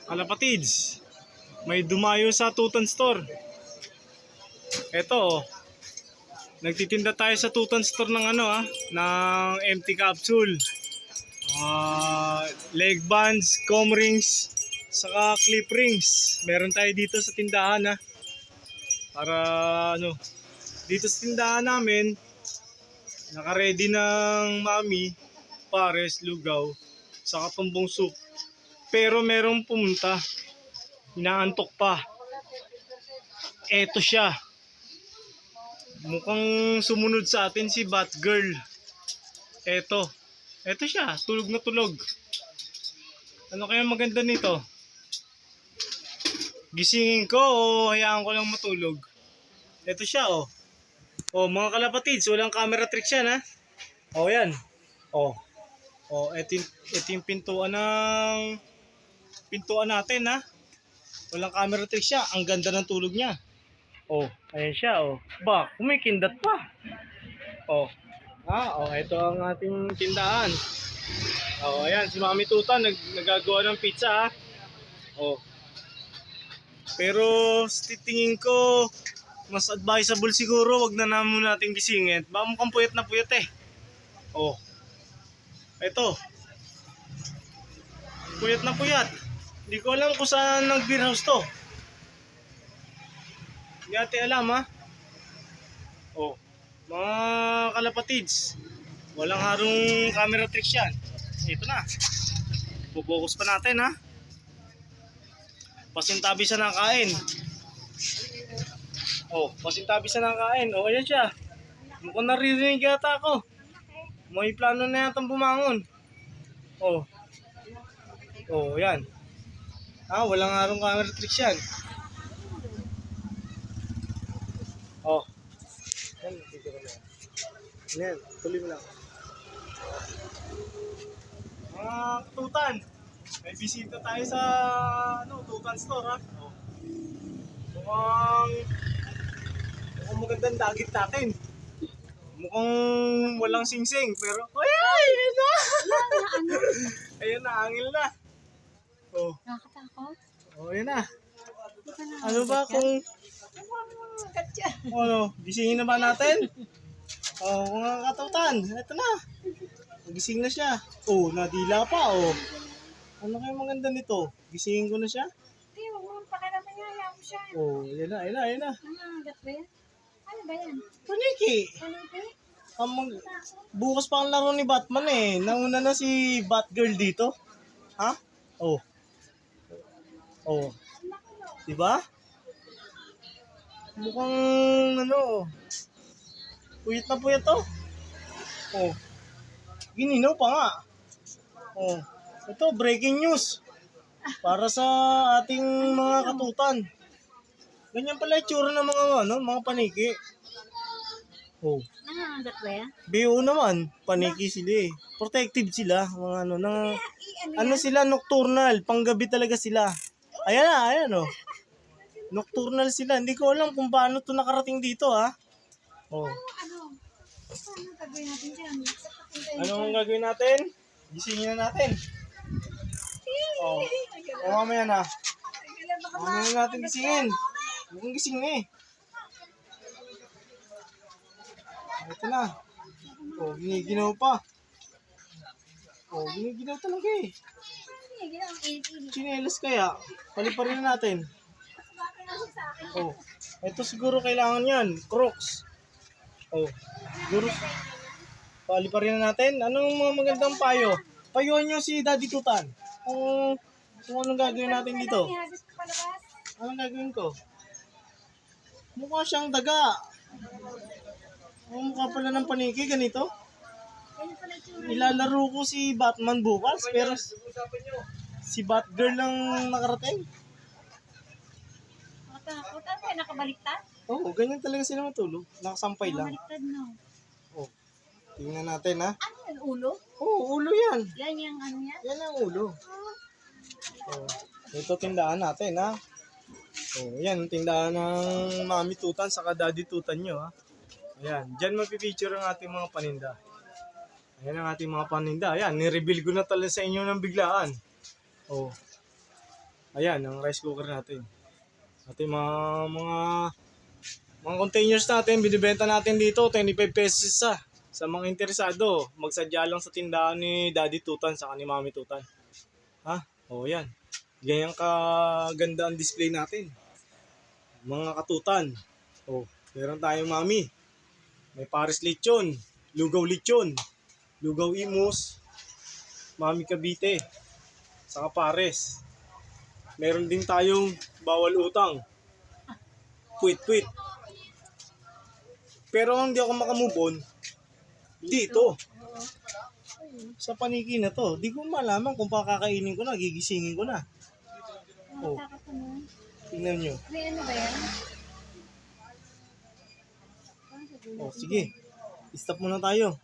Kalapatids, may dumayo sa Tutan Store. Eto oh, nagtitinda tayo sa Tutan Store ng ng empty capsule. Leg bands, comb rings, saka clip rings. Meron tayo dito sa tindahan para dito sa tindahan namin, naka-ready ng mami, pares, lugaw, saka tumbong soup. Pero merong pumunta, inaantok pa. Eto siya. Mukhang sumunod sa atin si Batgirl. Eto siya, tulog na tulog. Ano kaya maganda nito? Gisingin ko o hayaan ko lang matulog? Eto siya oh. Oh, mga kalapatids, walang camera tricks yan ha. Oh, yan. Oh, eto yung pintuan natin ha. Walang camera tricks siya. Ang ganda ng tulog niya. Oh, ayan siya oh. Ba, kumikindat pa. Oh. Ito ang ating tindahan. Oh, ayan si Mami Tuta nagagawa ng pizza ha. Oh. Pero tingin ko mas advisable siguro wag na naman natin gisingin. Baka mukhang puyat na puyat eh. Oh. Ito. Puyat na puyat. Hindi ko alam kung saan nag-beer house to. Hindi natin alam ha. Oh. Mga kalapatids, walang harong camera tricks yan. Ito na. Pupokus pa natin ha. Pasintabi sa nakain. Oh, pasintabi sa nakain. Oh, ayan siya. Mukhang naririnig yata ako. May plano na yatang bumangon. Oh. Oh, yan. Walang harong camera tricks yan. Oh. Yan, tuloy mo lang. Mga Tutan, may bisita tayo sa Tutan Store ha. Oh. Mukhang magandang dagit natin. Mukhang walang singsing pero ayan na. Ayan na, angil na. Oh. Nakakatakot. Oh, ayan na. Ano ba kung gisingin na ba natin? Oh, mga katutan, ito na. Gising na siya. Oh, nadila pa oh. Ano kaya maganda nito? Gisingin ko na siya. Hindi, huwag mo pakiramay niya. Hayaan mo siya. Oh, yan na. Gat ba yan? Ano ba yan? Paniki. Paniki? Bukas pa ang laro ni Batman eh. Nauna na si Batgirl dito. Ha? Oh. Oh. Diba? Mukhang puyat na puyat to. Oh. Gininaw pa nga. Oh. Ito, breaking news. Para sa ating mga katutan. Ganyan pala itsura ng mga paniki. Oh. Nangangagat ba yan? BO naman, paniki sila eh. Protective sila, mga sila, nocturnal, panggabi talaga sila. Ayan oh. Nocturnal sila. Hindi ko alam kung paano to nakarating dito ha. Oh. Ano gagawin natin dyan? Anong gagawin natin? Gisingin na natin. Oh. Mamaya na. Mamaya natin gisingin. Mukhang gising na eh. Ito na. Oh, giniginaw pa. Oh, giniginaw talaga eh. Chinelas kaya. Paliparin natin. Oh, ito siguro kailangan yan. Crocs. Oh, siguro. Paliparin natin. Anong mga magandang payo? Payuhan nyo si Daddy Tutan. Kung anong gagawin natin dito. Anong gagawin ko? Mukha siyang daga. Mukha pala ng paniki, ganito. Ilalaro ko si Batman bukas, pero si Batgirl lang nakarating. Nakatakot. Ano yan? Nakabaliktad? Oo, ganyan talaga sila matulog. Nakasampay lang. Nakabaliktad no. Oh, tingnan natin ha. Ano yan? Ulo? Oo, ulo yan. Yan yung ano yan? Yan ang ulo. Oh, ito tindahan natin ha. Oh, yan ang tindahan ng Mami Tutan saka Daddy Tutan nyo ha. Ayan, dyan mapipicture ang ating mga paninda. Ayan ang ating mga paninda. Ayan, nireveal ko na talaga sa inyo ng biglaan. Oh, Ayan, ang rice cooker natin. At yung mga containers natin, binibenta natin dito, 25 pesos isa. Sa mga interesado, magsadya lang sa tindahan ni Daddy Tutan sa ni Mami Tutan. Ha? O yan. Ganyan kaganda ang display natin. Mga katutan. O, meron tayong Mami. May Paris Lechon, Lugaw Lechon, Lugaw Imus, Mami Cavite, saka Pares. Meron din tayong bawal utang. Puwit-puwit. Pero ang hindi ako makamove on, dito. Sa paniki na to. Di ko malaman kung pakakainin ko na, gigisingin ko na. Oh, Takot mo. tingnan nyo. May ano ba yan? Oh, sige. Stop muna tayo.